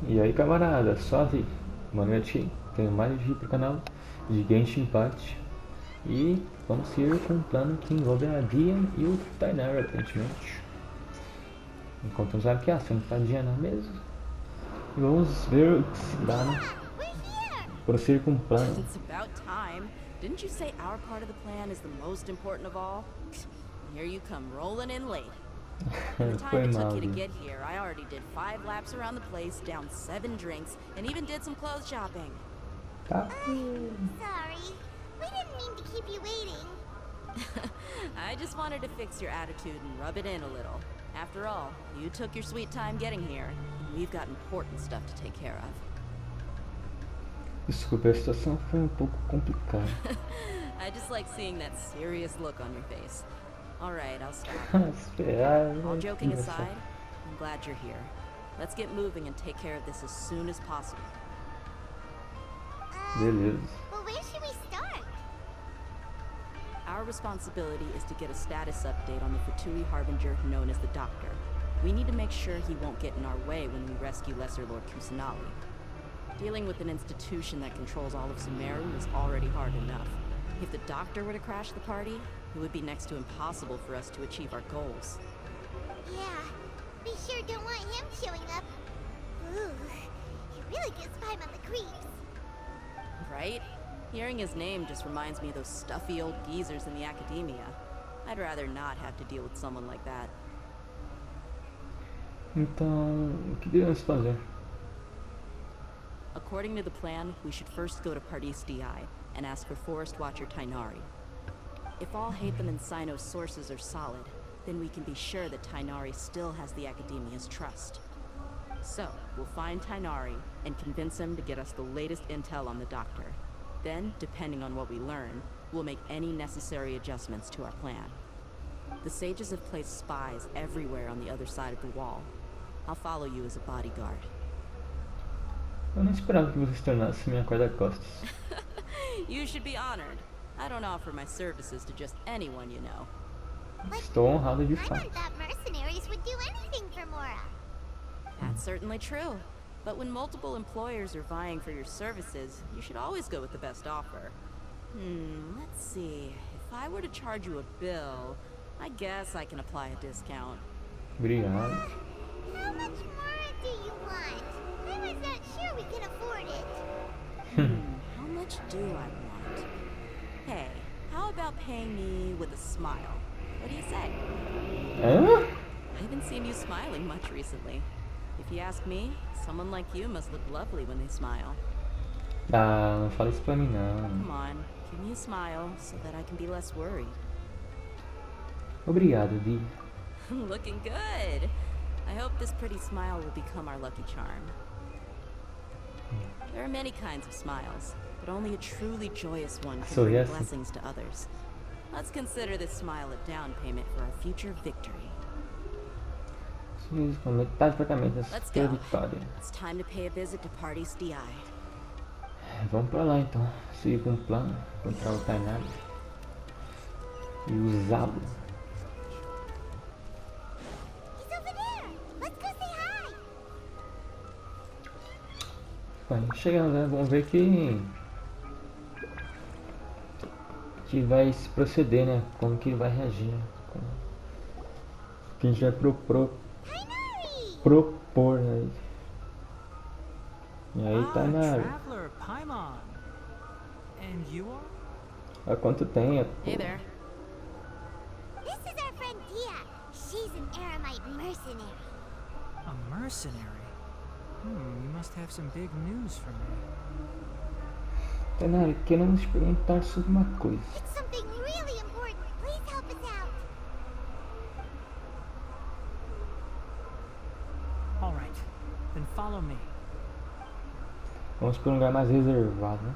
E aí camarada, suave? Boa noite, tenho mais um vídeo pro canal de Genshin parte. E vamos seguir com um plano que envolve a Dian e o Tainara aparentemente. Encontramos a Akasha, não tá Diana mesmo. E vamos ver o que se dá, né? Prosseguir com o plano. It's about time. Didn't you say our part of the plan is the most important of all? Here you come rolling in late. In the time Foi it mal, took you to viu? get here, I already did 5 laps around the place, down 7 drinks, and even did some clothes shopping. Tá? Sorry. We didn't mean to keep you waiting. I just wanted to fix your attitude and rub it in a little. After all, you took your sweet time getting here, and we've got important stuff to take care of. Desculpa, a situação foi um pouco complicada. I just like seeing that serious look on your face. Alright, I'll stop. Esperar, All né? joking Começar. aside, I'm glad you're here. Let's get moving and take care of this as soon as possible. Beleza. Well, where should we start? Our responsibility is to get a status update on the Fatui Harbinger known as the Doctor. We need to make sure he won't get in our way when we rescue Lesser Lord Kusanali. Dealing with an institution that controls all of Sumeru is already hard enough. If the Doctor were to crash the party, it would be next to impossible for us to achieve our goals. Yeah, we sure don't want him showing up. Ooh, he really gives Paimon the creeps. Right? Hearing his name just reminds me of those stuffy old geezers in the academia. I'd rather not have to deal with someone like that. Então, o que devemos fazer? According to the plan, we should first go to Pardis DI and ask for Forest Watcher Tainari. If all Hatham and Sino's sources are solid, then we can be sure that Tainari still has the Academia's trust. So, we'll find Tainari and convince him to get us the latest intel on the Doctor. Then, depending on what we learn, we'll make any necessary adjustments to our plan. The sages have placed spies everywhere on the other side of the wall. I'll follow you as a bodyguard. Eu não esperava que você se tornasse minha guarda-costas. You should be honored. I don't offer my services to just anyone you know. Estou honrado de I fato. thought mercenaries would do anything for Mora. That's certainly true. But when multiple employers are vying for your services, you should always go with the best offer. Let's see. If I were to charge you a bill, I guess I can apply a discount. Obrigado. How much Mora do you want? I was not sure we could afford it. How much do I want? Hey, how about paying me with a smile? What do you say? Hã? I haven't seen you smiling much recently. If you ask me, someone like you must look lovely when they smile. Ah, não fala isso pra mim não. Come on, give me a smile so that I can be less worried. Obrigado, Di. Looking good. I hope this pretty smile will become our lucky charm. There are many kinds of smiles, but only a truly joyous one can So, bring yes. blessings to others. Let's consider this smile a down payment for our future victory. Isso, com metade do apartamento Let's da go. vitória. It's time to pay a visit to Party's DI. Vamos pra lá então. Seguir com o plano. Encontrar o Tainari. E usá-lo. He's over there. Let's go say hi. Bem, chegamos, né? Vamos ver que vai se proceder, né? Como que ele vai reagir, né? O que a gente vai Tainari! propor, né? E aí, Ah, Tainari? traveler, Paimon. And you are? Há quanto tempo? Hey there. This is our friend Tia. She's an Aramite mercenary. A mercenary? You must have some big news for me. Tainari, queremos perguntar sobre uma coisa. It's something really important. Please help us out. All right, then follow me. Vamos para um lugar mais reservado, né?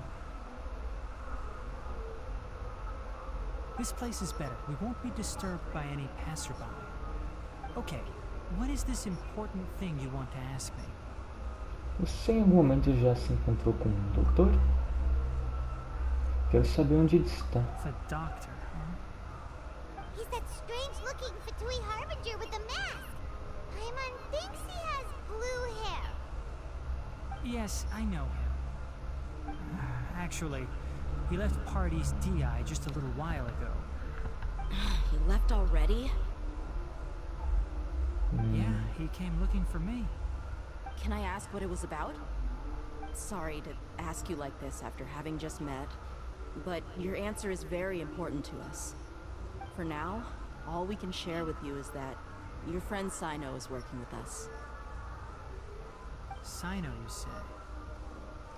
This place is better. We won't be disturbed by any passerby. Okay, what is this important thing you want to ask me? Você em algum momento já se encontrou com um doutor? Quero saber onde ele está. The doctor, huh? He's that strange-looking Fatui Harbinger with a mask. Paimon thinks he has blue hair. Yes, I know him. Actually, he left Part East DI just a little while ago. He left already? Yeah, he came looking for me. Can I ask what it was about? Sorry to ask you like this after having just met, but your answer is very important to us. For now, all we can share with you is that your friend Sino is working with us. Sino, you say?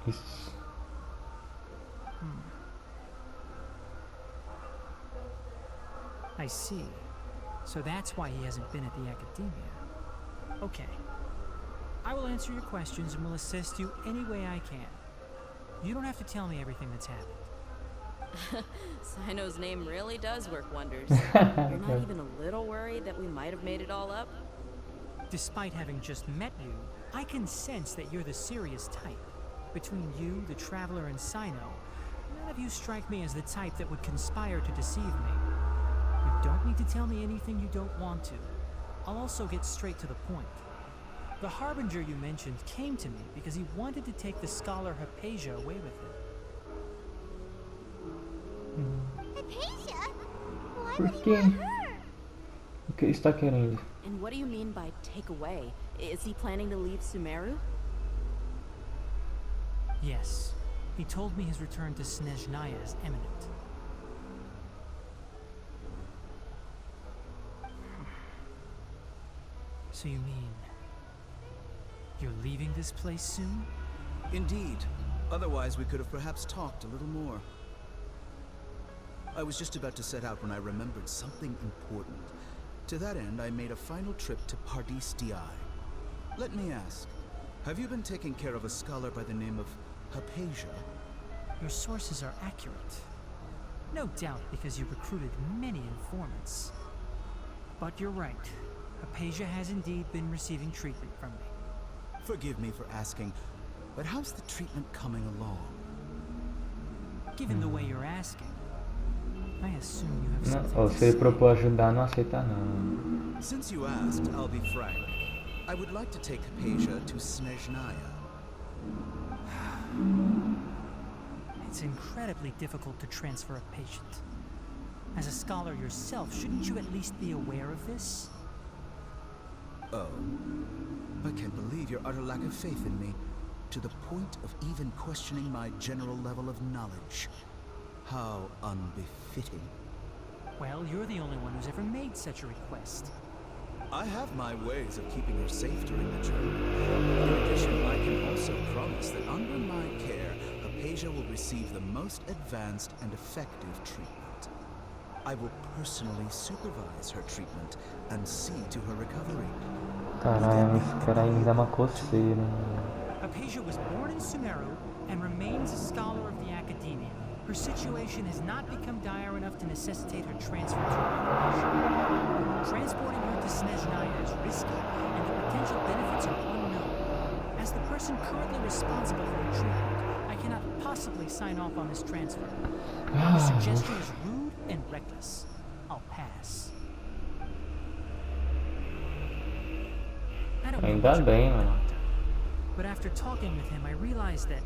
Isso. I see. So that's why he hasn't been at the academia. Okay. I will answer your questions and will assist you any way I can. You don't have to tell me everything that's happened. Sino's name really does work wonders. You're not even a little worried that we might have made it all up? Despite having just met you, I can sense that you're the serious type. Between you, the Traveler, and Sino, none of you strike me as the type that would conspire to deceive me. You don't need to tell me anything you don't want to. I'll also get straight to the point. The Harbinger you mentioned came to me because he wanted to take the scholar Hypatia away with him. Hypatia? Why Por would he quê? want her? O que ele está querendo? And what do you mean by take away? Is he planning to leave Sumeru? Yes. He told me his return to Snezhnaya is imminent. So you mean you're leaving this place soon? Indeed. Otherwise, we could have perhaps talked a little more. I was just about to set out when I remembered something important. To that end, I made a final trip to Pardis DI. Let me ask, have you been taking care of a scholar by the name of Hypatia? Your sources are accurate. No doubt because you recruited many informants. But you're right. Hypatia has indeed been receiving treatment from me. Forgive me for asking, but how's the treatment coming along? Given the way you're asking, I assume you have Não, something ou to se ele say. propor ajudar, não aceita não. Since you asked, I'll be frank. I would like to take Hypatia to Snezhnaya. It's incredibly difficult to transfer a patient. As a scholar yourself, shouldn't you at least be aware of this? Oh. I can't believe your utter lack of faith in me, to the point of even questioning my general level of knowledge. How unbefitting. Well, you're the only one who's ever made such a request. I have my ways of keeping her safe during the journey. In addition, I can also promise that under my care, Hypatia will receive the most advanced and effective treatment. I will personally supervise her treatment and see to her recovery. Caralho, esse cara aí me dá uma coceira. Hypatia was born in Sumeru and remains a scholar of the academia. Her situation has not become dire enough to necessitate her transfer to another nation. Transporting her to Snezhnaya is risky, and the potential benefits are unknown. As the person currently responsible for her treatment, I cannot possibly sign off on this transfer. The suggestion is rude and reckless. I'll pass. I don't know Ainda much about bem, the mano. doctor, but after talking with him, I realized that,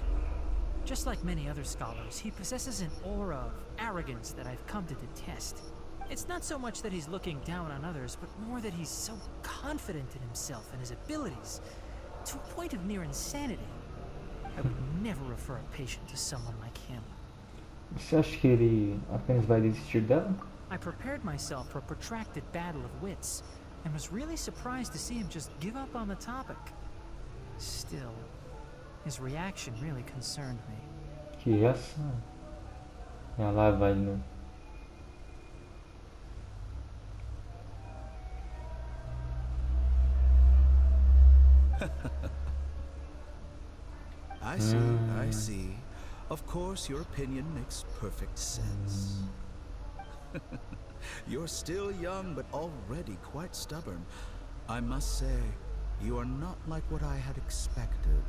just like many other scholars, he possesses an aura of arrogance that I've come to detest. It's not so much that he's looking down on others, but more that he's so confident in himself and his abilities, to a point of near insanity. I would never refer a patient to someone like him. Você acha que ele apenas vai desistir dela? I prepared myself for a protracted battle of wits, and was really surprised to see him just give up on the topic. Still, his reaction really concerned me. Que reação? Ah, lá vai de novo. I see, I see. Of course, your opinion makes perfect sense. You're still young, but already quite stubborn. I must say, you are not like what I had expected.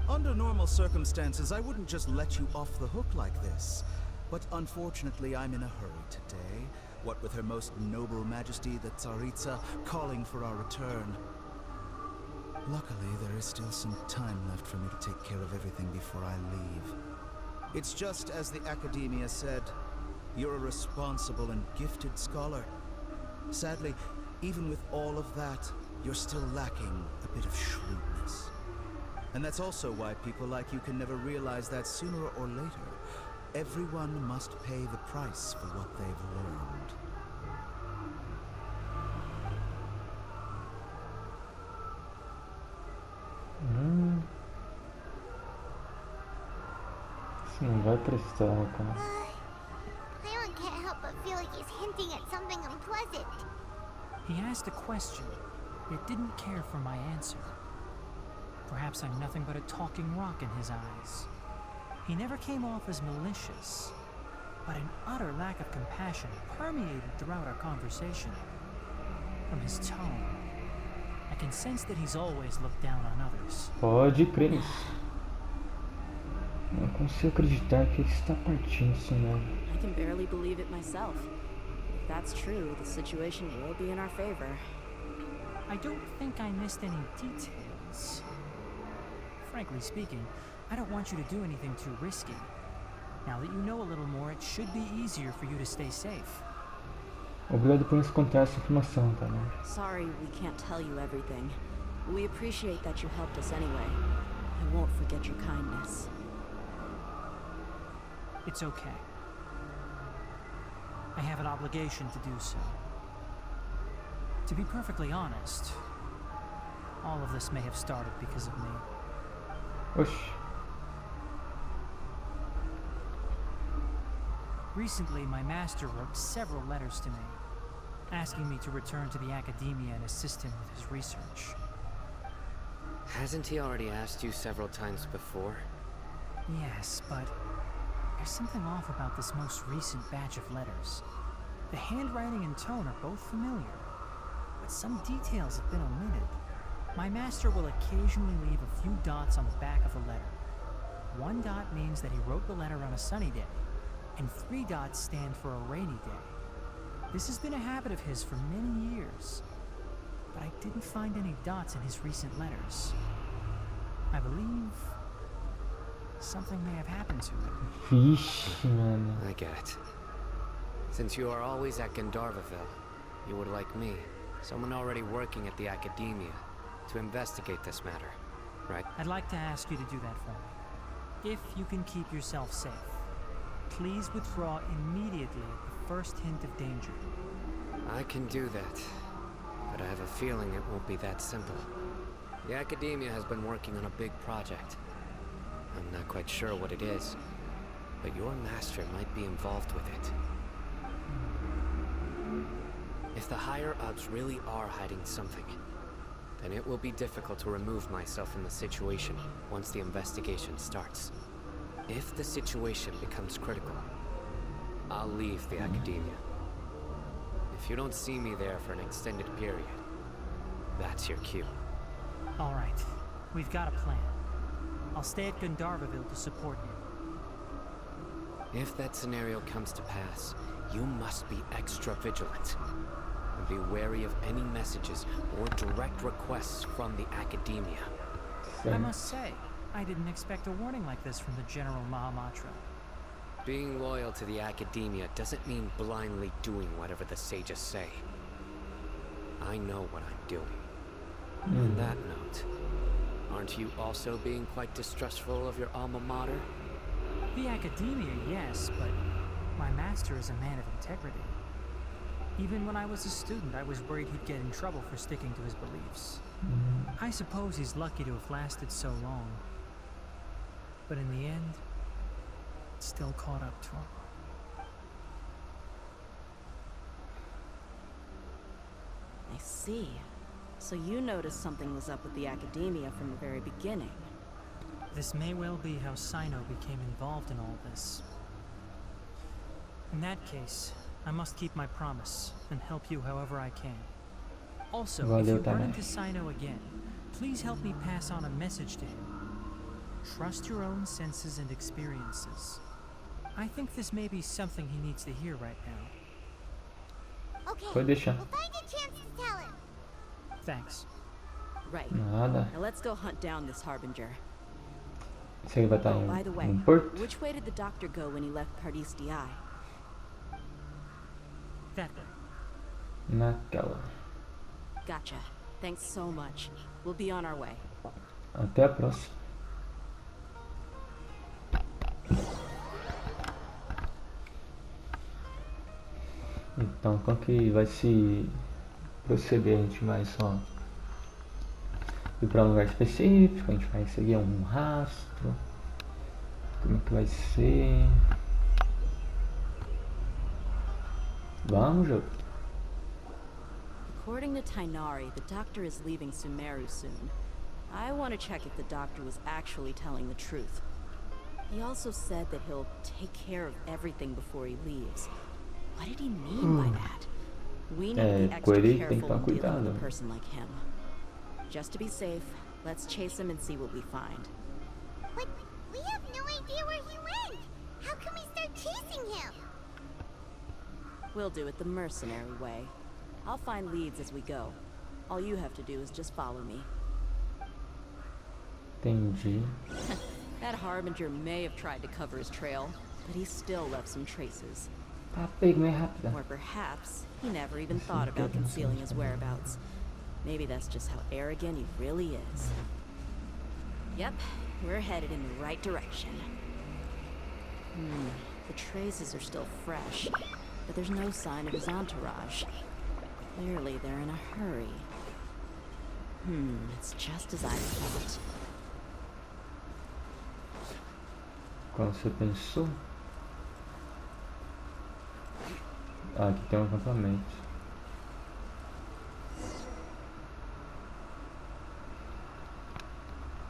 Under normal circumstances, I wouldn't just let you off the hook like this. But unfortunately, I'm in a hurry today. What with Her Most Noble Majesty, the Tsaritsa, calling for our return. Luckily, there is still some time left for me to take care of everything before I leave. It's just as the Academia said, you're a responsible and gifted scholar. Sadly, even with all of that, you're still lacking a bit of shrewdness. And that's also why people like you can never realize that sooner or later, everyone must pay the price for what they've learned. Isso não vai prestar, cara. Paimon can't help but feel like he's hinting at something unpleasant. He asked a question, yet didn't care for my answer. Perhaps I'm nothing but a talking rock in his eyes. He never came off as malicious, but an utter lack of compassion permeated throughout our conversation. From his tone, I can sense that he's always looked down on others. Pode crer nisso. Não consigo acreditar que ele está partindo, senhor. I can barely believe it myself. If that's true, the situation will be in our favor. I don't think I missed any details. Frankly speaking, I don't want you to do anything too risky. Now that you know a little more, it should be easier for you to stay safe. Obrigado por nos contar essa informação, tá, né? Sorry we can't tell you everything. We appreciate that you helped us anyway. I won't forget your kindness. It's okay. I have an obligation to do so. To be perfectly honest, all of this may have started because of me. Oxi. Recently, my master wrote several letters to me, asking me to return to the Academia and assist him with his research. Hasn't he already asked you several times before? Yes, but there's something off about this most recent batch of letters. The handwriting and tone are both familiar, but some details have been omitted. My master will occasionally leave a few dots on the back of the letter. One dot means that he wrote the letter on a sunny day, and 3 dots stand for a rainy day. This has been a habit of his for many years, but I didn't find any dots in his recent letters. I believe something may have happened to him. Vixe, mano. I get it. Since you are always at Gandharvaville, you would like me, someone already working at the Academia, to investigate this matter, right? I'd like to ask you to do that for me. If you can keep yourself safe, please withdraw immediately at the first hint of danger. I can do that, but I have a feeling it won't be that simple. The Academia has been working on a big project. I'm not quite sure what it is, but your master might be involved with it. If the higher-ups really are hiding something, then it will be difficult to remove myself from the situation once the investigation starts. If the situation becomes critical, I'll leave the Academia. If you don't see me there for an extended period, that's your cue. All right, we've got a plan. I'll stay at Gandharvaville to support you. If that scenario comes to pass, you must be extra vigilant. And be wary of any messages or direct requests from the Academia. I must say, I didn't expect a warning like this from the General Mahamatra. Being loyal to the Academia doesn't mean blindly doing whatever the sages say. I know what I'm doing. On that note, aren't you also being quite distrustful of your alma mater? The Academia, yes, but my master is a man of integrity. Even when I was a student, I was worried he'd get in trouble for sticking to his beliefs. I suppose he's lucky to have lasted so long. But in the end, it still caught up to him. I see. So you noticed something was up with the Academia from the very beginning. This may well be how Sino became involved in all this. In that case, I must keep my promise and help you however I can. Also, if you run into Sino again, please help me pass on a message to him. Trust your own senses and experiences. I think this may be something he needs to hear right now. Okay, Pode deixar. we'll find a chance to tell him. Thanks. Right. Nada. Now let's go hunt down this harbinger. Isso aí vai estar Oh, by the way, no porto. which way did the doctor go when he left Paradis DI? That way. Naquela. Gotcha. Thanks so much. We'll be on our way. Até a próxima. Então, como que vai se proceder? A gente vai só ir para um lugar específico, a gente vai seguir um rastro. Como é que vai ser? Vamos, jogo. According to Tainari, the doctor is leaving Sumeru soon. I want to check if the doctor was actually telling the truth. He also said that he'll take care of everything before he leaves. What did he mean by that? We need to be extra careful when dealing with a person like him. Just to be safe, let's chase him and see what we find. But we have no idea where he went. How can we start chasing him? We'll do it the mercenary way. I'll find leads as we go. All you have to do is just follow me. Entendi. That harbinger may have tried to cover his trail, but he still left some traces. Tá pego meio rápido. Or perhaps he never even thought about concealing his whereabouts. Maybe that's just how arrogant he really is. Yep, we're headed in the right direction. The traces are still fresh, but there's no sign of his entourage. Clearly they're in a hurry. It's just as I thought. Qual você pensou? Ah, aqui tem um acampamento.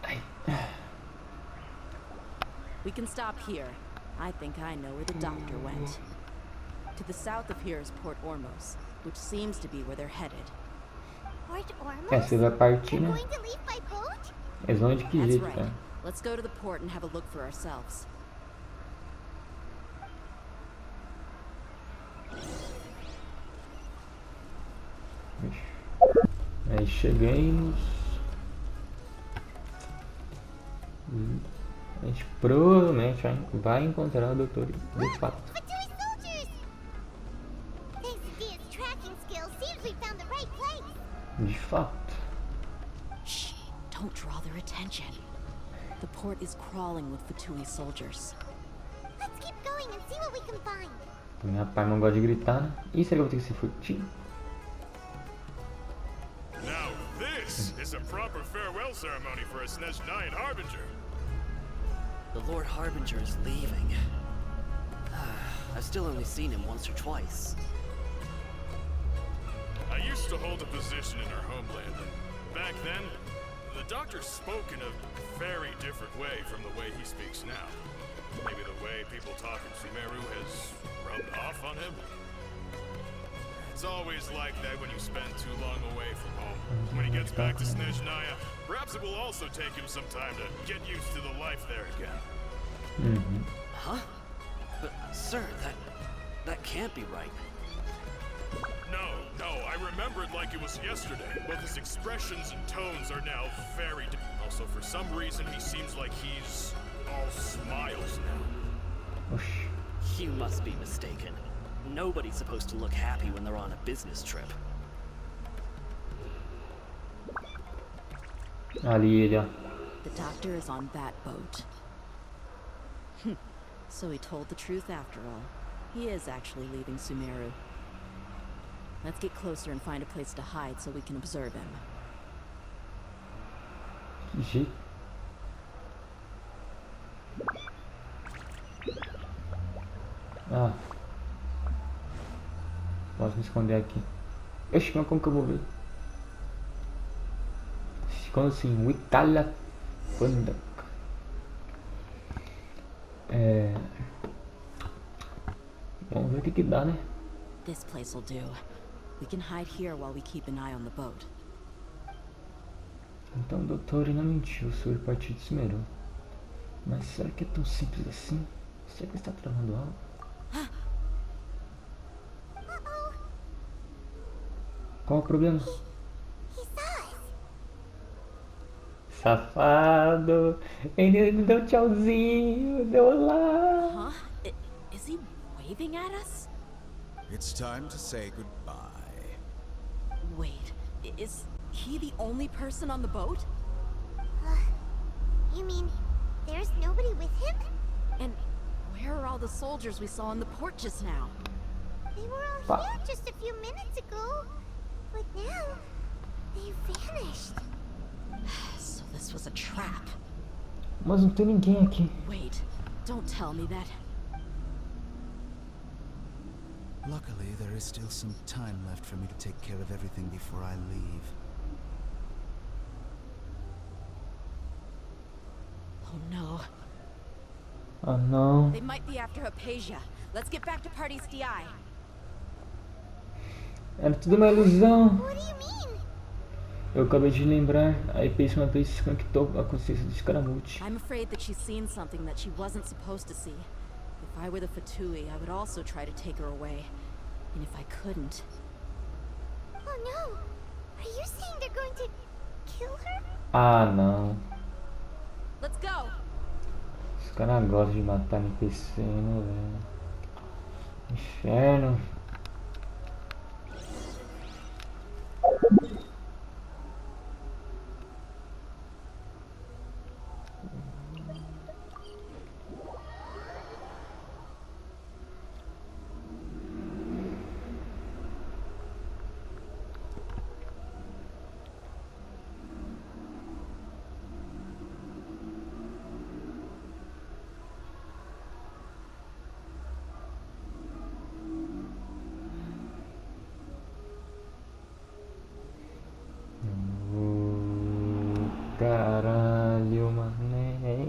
Ai. We can stop here. I think I know where the doctor went. To the south of here is Port Ormos, which seems to be where they're headed. Port Ormos? Você vai partir, They're né? going to leave by boat? Eles vão de que That's jeito, right. cara? Let's go to the port and have a look for ourselves. Aí chegamos. A gente provavelmente vai encontrar o doutor de fato. Fatui soldiers! Thanks to Dia's tracking skills, seems we found the right place. De fato. Shh! Don't draw their attention. The port is crawling with Fatui soldiers. Let's keep going and see what we can find. Minha pai não gosta de gritar, né? Ih, será que eu vou ter que ser furtivo? Now this is a proper farewell ceremony for a Snezhnayan Harbinger. The Lord Harbinger is leaving. I've still only seen him once or twice. I used to hold a position in our homeland. Back then, the doctor spoke in a very different way from the way he speaks now. Maybe the way people talk in Sumeru has rubbed off on him. It's always like that when you spend too long away from home. When he gets back to Snezhnaya, perhaps it will also take him some time to get used to the life there again. Huh? But, sir, that can't be right. No, I remember it like it was yesterday. Both his expressions and tones are now very Also, for some reason, he seems like he's all smiles now. Oxi. You must be mistaken. Nobody's supposed to look happy when they're on a business trip. Ali ele, ó. The doctor is on that boat. So he told the truth after all. He is actually leaving Sumeru. Let's get closer and find a place to hide so we can observe him. Que Ah. Posso me esconder aqui. Oxi, mas como que eu vou ver? Como assim? O Itália Panda. Vamos ver o que dá, né? This place will do. We can hide here while we keep an eye on the boat. Então o doutor não mentiu sobre partir de Sumeru. Mas será que é tão simples assim? Será que ele está tramando algo? Qual o problema? He saw us. Safado. Ele deu tchauzinho, deu olá. Huh? Is he waving at us? It's time to say goodbye. Wait, is he the only person on the boat? You mean there's nobody with him? And where are all the soldiers we saw on the port just now? They were all here just a few minutes ago. But now, they've vanished. So this was a trap. Mas não tem ninguém aqui. Wait, don't tell me that. Luckily, there is still some time left for me to take care of everything before I leave. Oh no. Ah não. They might be after Hypatia. Let's get back to Party's DI. Era tudo uma ilusão. What do you mean? Eu acabei de lembrar. A Hypatia uma vez se conectou à consciência de Scaramucci. I'm afraid that she's seen something that she wasn't supposed to see. If I were the Fatui, I would also try to take her away. And if I couldn't... Oh no! Are you saying they're going to kill her? Ah não. Let's go! Os caras gostam de matar NPC, né, velho? Inferno. Caralho, mané.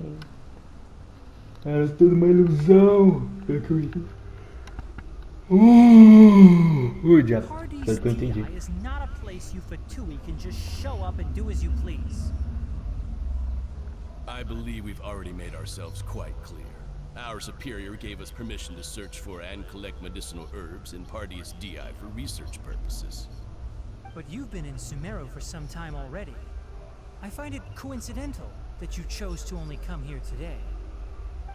Era tudo uma ilusão. Pelo que eu vi. Diabo. Party's Pelo que eu entendi. DI is not a place you Fatui can just show up and do as you please. I believe we've already made ourselves quite clear. Our superior gave us permission to search for and collect medicinal herbs in Party's DI for research purposes. But you've been in Sumeru for some time already. I find it coincidental that you chose to only come here today.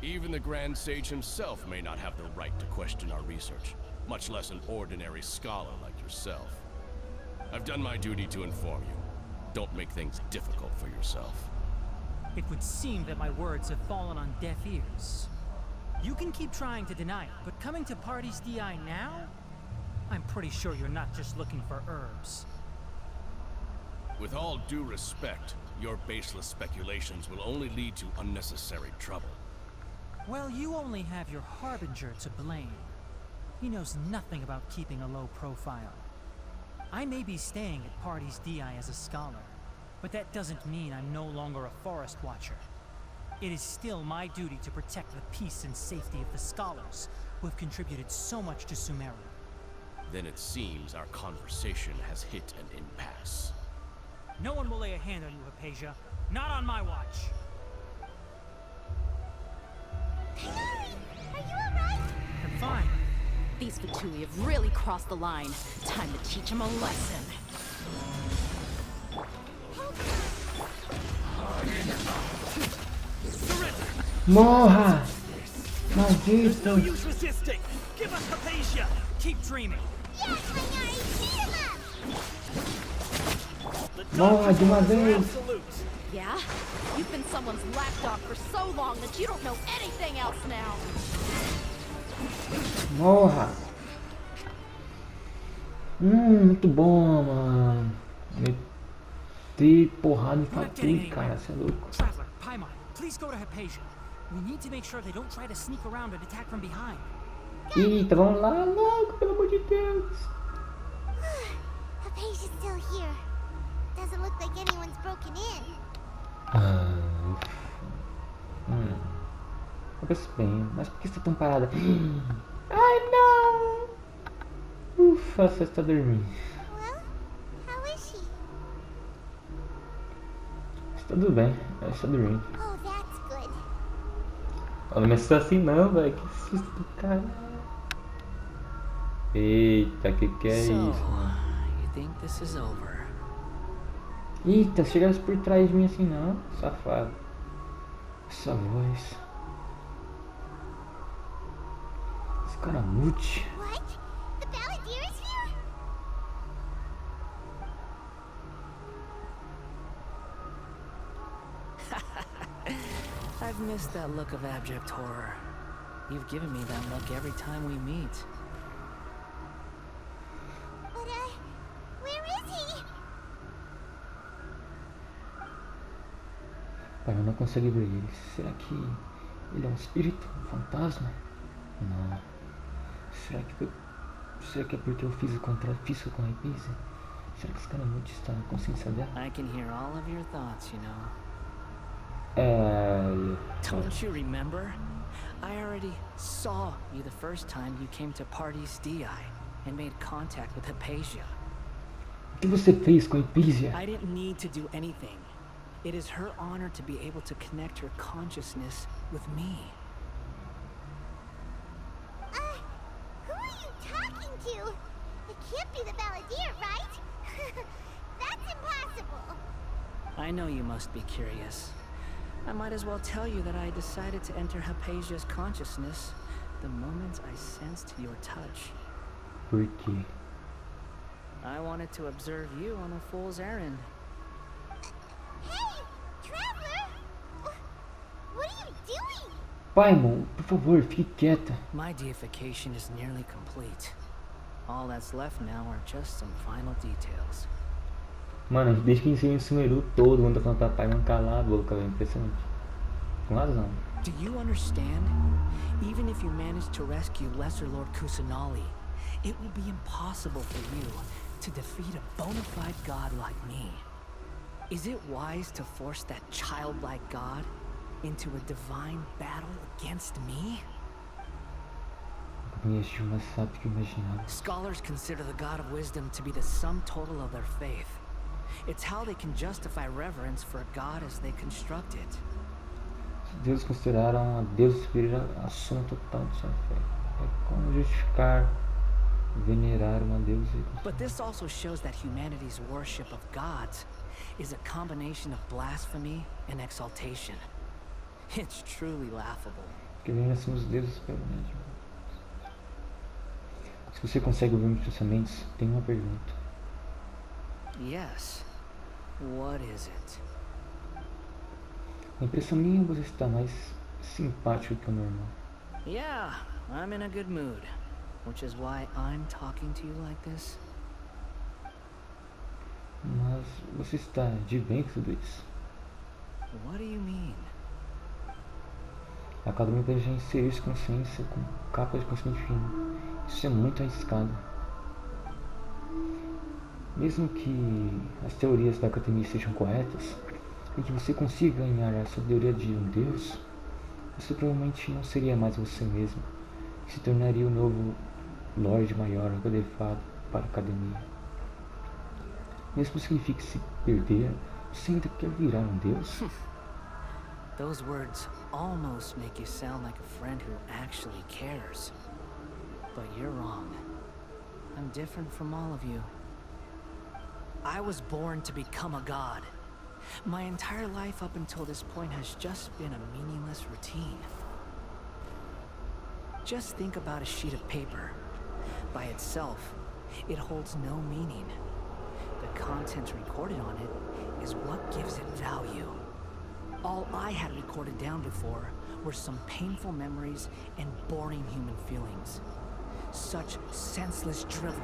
Even the Grand Sage himself may not have the right to question our research, much less an ordinary scholar like yourself. I've done my duty to inform you. Don't make things difficult for yourself. It would seem that my words have fallen on deaf ears. You can keep trying to deny it, but coming to Party's DI now? I'm pretty sure you're not just looking for herbs. With all due respect, your baseless speculations will only lead to unnecessary trouble. Well, you only have your Harbinger to blame. He knows nothing about keeping a low profile. I may be staying at Party's DI as a scholar, but that doesn't mean I'm no longer a forest watcher. It is still my duty to protect the peace and safety of the scholars who have contributed so much to Sumeru. Then it seems our conversation has hit an impasse. No one will lay a hand on you, Hypatia. Not on my watch. Are you alright? I'm fine. These Fatui have really crossed the line. Time to teach them a lesson. Morra! No Maldito! use resisting. Give us Hypatia. Keep dreaming. Yes, Minari, beat him up! The Morra de uma doctor's vez! absolute. Yeah? You've been someone's lapdog for so long that you don't know anything else now. Morra! Muito bom, mano. Meti porrada em We're not getting Fatui, cara, anywhere. cê é louco. Traveler, Paimon, please go to Hypatia. We need to make sure they don't try to sneak around and attack from behind. Eita, vamos lá logo, pelo amor de Deus. Hypatia's still here. Doesn't look like anyone's broken in. Parece bem, mas por que você tá tão parada? Ai, não! Ufa, você está dormindo. Well, how is she? Está tudo bem, ela está dormindo. Oh, that's good. Ela não está assim não, velho. Que susto do cara. Eita, que é So, isso, mano? you think this is over? Eita, chegasse por trás de mim assim não, safado. Essa voz. Escaramute. What? The Balladeer is here? I've missed that look of abject horror. You've given me that look every time we meet. But, where is he? Pai, eu não consigo ver ele. Será que ele é um espírito? Um fantasma? Não. Será que é porque eu fiz o contrário, fiz com a Repise? Será que esse cara muito está na consciência dela? I can hear all of your thoughts, you know. Don't you remember? I already saw you the first time you came to Party's DI and made contact with Hypatia. O que você fez com a Hypatia? I didn't need to do anything. It is her honor to be able to connect her consciousness with me. Who are you talking to? It can't be the Balladeer, right? That's impossible. I know you must be curious. I might as well tell you that I decided to enter Hypatia's consciousness the moment I sensed your touch. Por quê? I wanted to observe you on a fool's errand. Hey, Traveler! What are you doing? Paimon, por favor, fique quieta. My deification is nearly complete. All that's left now are just some final details. Mano, desde que iniciei o Sumeru, todo mundo tá falando pra Paimon calar a boca, velho. Impressionante. Com razão. Do you understand? Even if you manage to rescue Lesser Lord Kusanali, it will be impossible for you to defeat a bona fide god like me. Is it wise to force that childlike god into a divine battle against me? Mais rápido que eu imaginava. Scholars consider the god of wisdom to be the sum total of their faith. It's how they can justify reverence for a god as they construct it. Os deuses consideraram a deusa superior a soma total de sua fé. É como justificar, venerar uma deusa. But this also shows that humanity's worship of gods is a combination of blasphemy and exaltation. It's truly laughable. Que vem assim os deuses permanentes. Se você consegue ouvir meus pensamentos, tem uma pergunta. Yes. What is it? A impressão minha é que você está mais simpático que o normal. Yeah, I'm in a good mood, which is why I'm talking to you like this. Mas você está de bem com tudo isso? What do you mean? A cada um deseja inserir consciência com capa de conhecimento fino. Isso é muito arriscado. Mesmo que as teorias da academia sejam corretas e que você consiga ganhar a sabedoria de um deus, você provavelmente não seria mais você mesmo e se tornaria o novo Lorde Maior adequado para a academia. Mesmo que signifique se perder, você ainda quer virar um deus? Those words almost make you sound like a friend who actually cares. But you're wrong. I'm different from all of you. I was born to become a god. My entire life up until this point has just been a meaningless routine. Just think about a sheet of paper. By itself, it holds no meaning. The content recorded on it is what gives it value. All I had recorded down before were some painful memories and boring human feelings. Such senseless drivel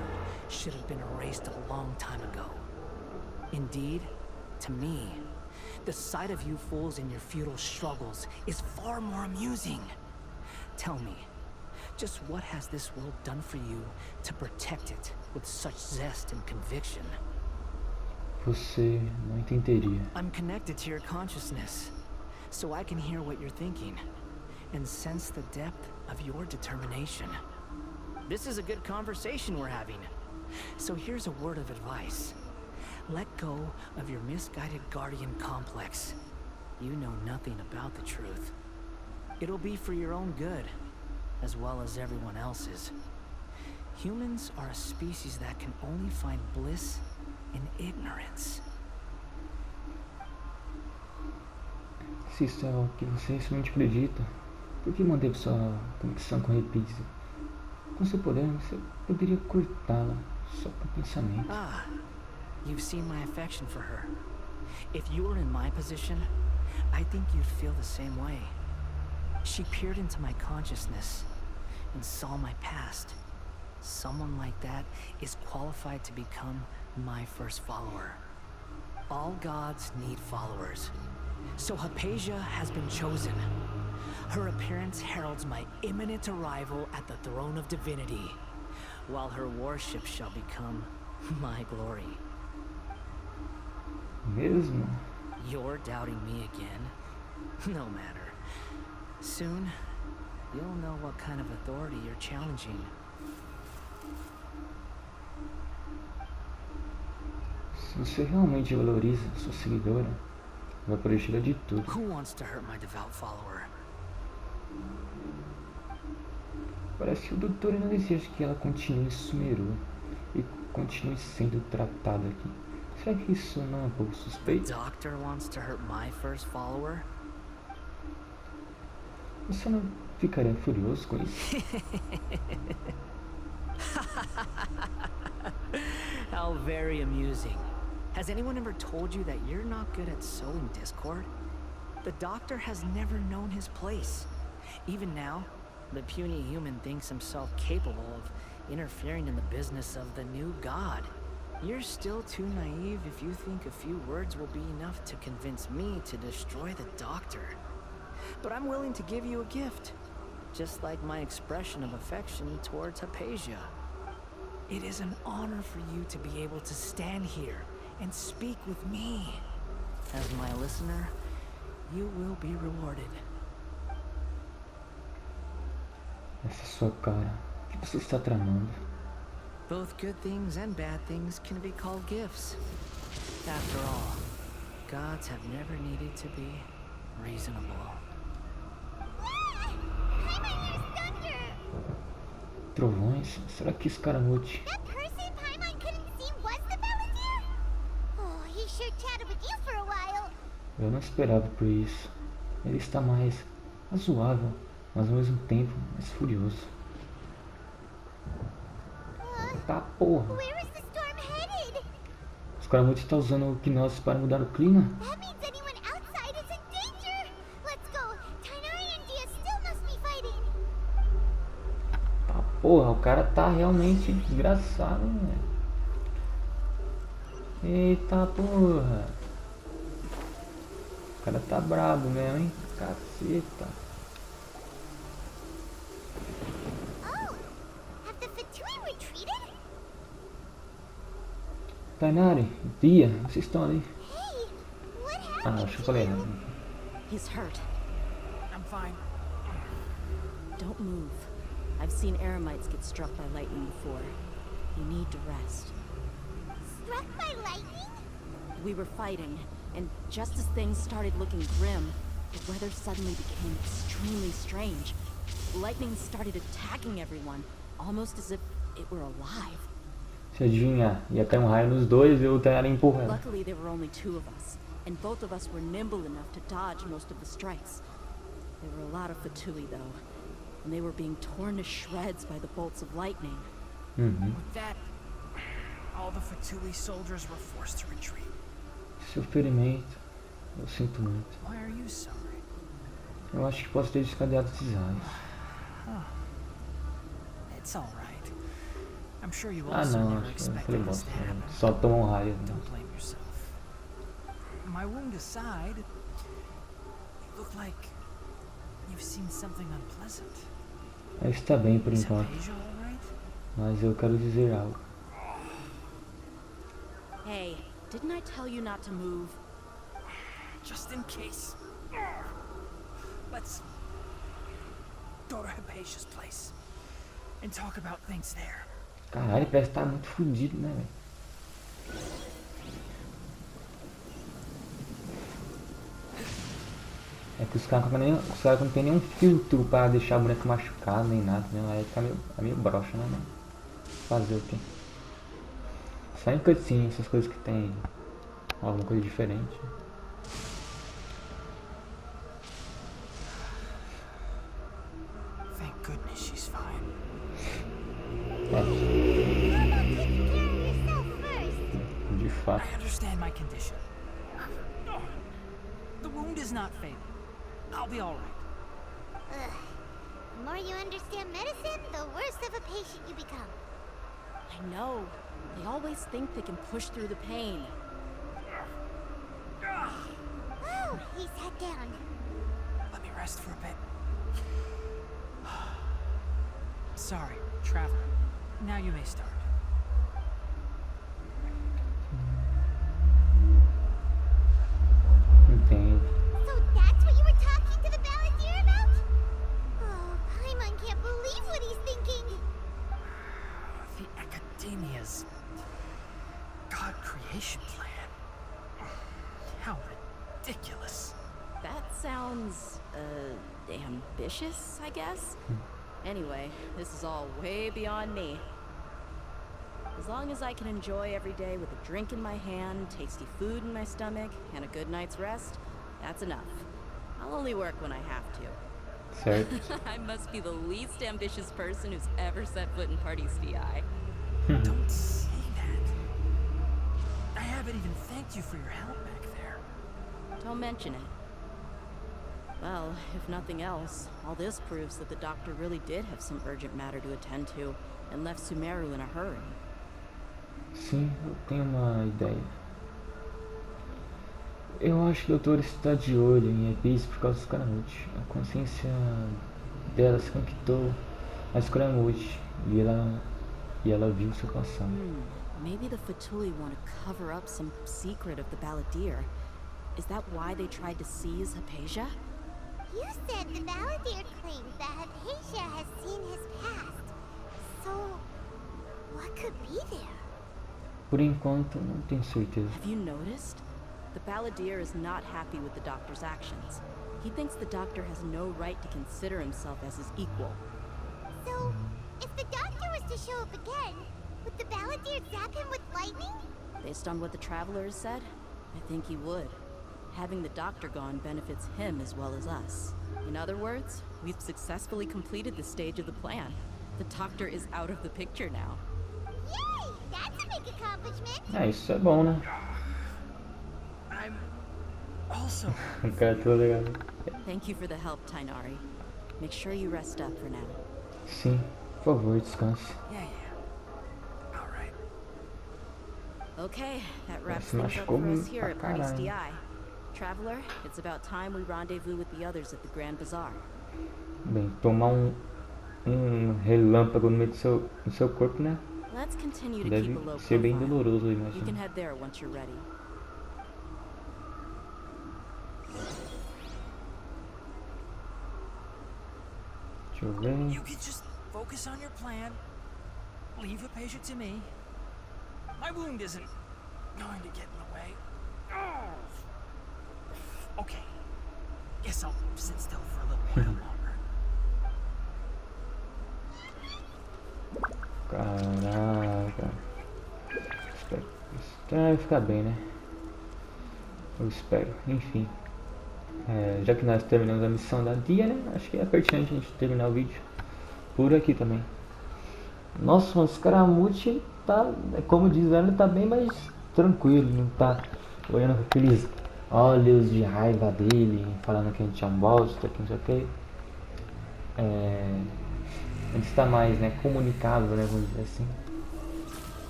should have been erased a long time ago. Indeed, to me, the sight of you fools in your futile struggles is far more amusing. Tell me, just what has this world done for you to protect it with such zest and conviction? Você não entenderia. I'm connected to your consciousness, so I can hear what you're thinking and sense the depth of your determination. This is a good conversation we're having. So here's a word of advice. Let go of your misguided guardian complex. You know nothing about the truth. It'll be for your own good, as well as everyone else's. Humans are a species that can only find bliss in ignorance. Se isso é o que você realmente acredita, por que manteve sua conexão com a repisa? Com seu poder, você poderia cortá-la só com pensamento. Ah, you've seen my affection for her. If you were in my position, I think you'd feel the same way. She peered into my consciousness and saw my past. Someone like that is qualified to become my first follower. All gods need followers. So Hypatia has been chosen. Her appearance heralds my imminent arrival at the throne of divinity, while her worship shall become my glory. Mesmo? You're doubting me again? No matter. Soon, you'll know what kind of authority you're challenging. Se você realmente valoriza sua seguidora, vai poder tirar de tudo. Who wants to hurt my devout follower? Parece que o doutor não deseja que ela continue Sumeru e continue sendo tratada aqui. Será que isso não é um pouco suspeito? The doctor wants to hurt my first follower? Você não ficaria furioso com isso? How very amusing. Has anyone ever told you that you're not good at sowing discord? The doctor has never known his place. Even now, the puny human thinks himself capable of interfering in the business of the new god. You're still too naive if you think a few words will be enough to convince me to destroy the doctor. But I'm willing to give you a gift, just like my expression of affection towards Hypatia. It is an honor for you to be able to stand here and speak with me. As my listener, you will be rewarded. Essa sua cara, o que você está tramando? Both good things and bad things can be called gifts. After all, gods have never needed to be reasonable. Trovões? Será que escaramude? That person Paimon couldn't see was the Balladeer? Oh, he sure chatted with you for a while. Eu não esperava por isso. Ele está mais razoável, mas ao mesmo tempo mais furioso. Tá porra! Where is the storm headed? Os caras estão usando o Gnose para mudar o clima? That means anyone outside is in danger. Let's go. Tainari and Dia still must be fighting. Tá porra, o cara tá realmente desgraçado, né? Eita porra! O cara tá brabo mesmo, hein? Caceta! Tainari, Dia, vocês estão ali? Ah, acho que eu falei errado. He's hurt. I'm fine. Don't move. I've seen Eremites get struck by lightning before. You need to rest. Struck by lightning? We were fighting, and just as things started looking grim, the weather suddenly became extremely strange. Lightning started attacking everyone, almost as if it were alive. Se adivinhar, ia cair um raio nos dois e o Tainari empurrando. Luckily, there were only two of us, and both of us were nimble enough to dodge most of the strikes. There were a lot of Fatui, though, and they were being torn to shreds by the bolts of lightning. With that, all the Fatui soldiers were forced to retreat. Seu ferimento, eu sinto muito. Why are you sorry? Eu acho que posso ter descadeado esses raios. It's all right. I'm sure you Ah also não, never acho que eu falei expected this bosta. to happen. Só tomar um raio. Né? Don't blame yourself. My wound aside, you look like you've seen something unpleasant. Ele está bem por Is enquanto, Hypatia all right? mas eu quero dizer algo. Hey, didn't I tell you not to move? Just in case. Let's go to Hypatia's place and talk about things there. Caralho, parece que tá muito fudido, né, velho? É que os caras não tem nenhum filtro pra deixar o boneco machucado nem nada, né? Aí fica meio broxa, né, mano? Fazer o quê? Só em cutscene, essas coisas que tem alguma coisa diferente. She's fine. How about taking care of yourself first? De fato. I understand my condition. The wound is not fatal. I'll be alright. Ugh. The more you understand medicine, the worse of a patient you become. I know. They always think they can push through the pain. Oh, he sat down. Let me rest for a bit. Sorry, Traveler. Now you may start. Entendo. So that's what you were talking to the balladeer about? Oh, Paimon can't believe what he's thinking. The Academia's God creation plan. How ridiculous. That sounds, ambitious, I guess? Anyway, this is all way beyond me. As long as I can enjoy every day with a drink in my hand, tasty food in my stomach, and a good night's rest, that's enough. I'll only work when I have to. Certo. I must be the least ambitious person who's ever set foot in Party's DI. Don't say that. I haven't even thanked you for your help back there. Don't mention it. Well, if nothing else, all this proves that the doctor really did have some urgent matter to attend to and left Sumeru in a hurry. Sim, eu tenho uma ideia. Eu acho que o doutor está de olho em Epis por causa dos Scaramouche. A consciência dela se conquistou a Scaramouche e ela viu seu passado. Maybe the Fatui want to cover up some secret of the balladeer. Is that why they tried to seize Hypatia? You said the balladeer claims that Hypatia has seen his past. So, what could be there? Por enquanto, não tenho certeza. Have you noticed? The balladeer is not happy with the doctor's actions. He thinks the doctor has no right to consider himself as his equal. So, if the doctor was to show up again, would the balladeer zap him with lightning? Based on what the traveler has said, I think he would. Having the doctor gone benefits him as well as us. In other words, we've successfully completed the stage of the plan. The doctor is out of the picture now. Yay! That's a big accomplishment! Isso é bom, né? I'm also... O cara é todo legal. Thank you for the help, Tainari. Make sure you rest up for now. Sim, por favor, descanse. Yeah. All right. Okay, that wraps Se things up machucou for us here at pra Party's caralho. DI. Traveler, it's about time we rendezvous with the others at the Grand Bazaar. Bem, tomar relâmpago no meio do seu corpo, né? Let's continue to Deve keep a low ser bem profile. doloroso, eu You can imagino. head there once you're ready. Deixa eu ver. You can just focus on your plan. Leave Hypatia to me. My wound isn't going to get in the way. Okay. Guess I'll sit still for a little while longer. Caraca. Vai ficar bem, né? Eu espero. Enfim. Já que nós terminamos a missão da dia, né? Acho que é pertinente a gente terminar o vídeo por aqui também. Nossa, o Scaramouche tá, como diz ela, tá bem mais tranquilo. Não tá olhando com aqueles olhos de raiva dele, falando que a gente é um bosta, que não sei o que. Ele está mais, né, comunicável, né, vamos dizer assim.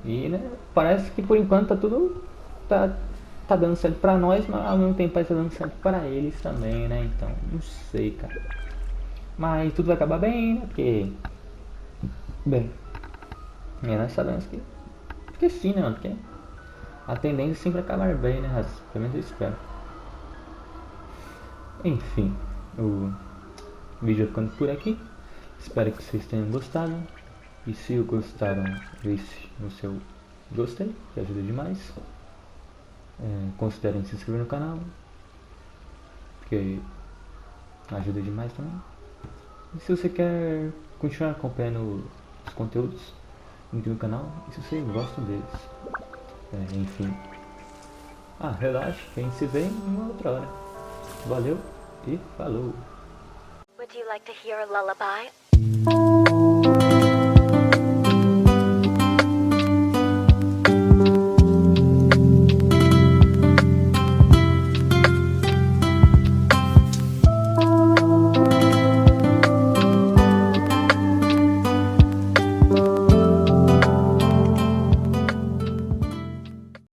E, né, parece que por enquanto tá tudo tá dando certo pra nós, mas ao mesmo tempo tá dando certo pra eles também, né? Então, não sei, cara. Mas tudo vai acabar bem, né? Porque, bem, nós sabemos que sim, né, mano? Porque a tendência é sempre acabar bem, né? Pelo menos eu espero. Enfim, o vídeo vai ficando por aqui. Espero que vocês tenham gostado. E se gostaram, deixe no seu gostei, que ajuda demais. Considerem se inscrever no canal, porque ajuda demais também. E se você quer continuar acompanhando os conteúdos no canal, e se você gosta deles, enfim. Relaxa, que a gente se vê em uma outra hora. Valeu e falou! Would you like to hear a lullaby?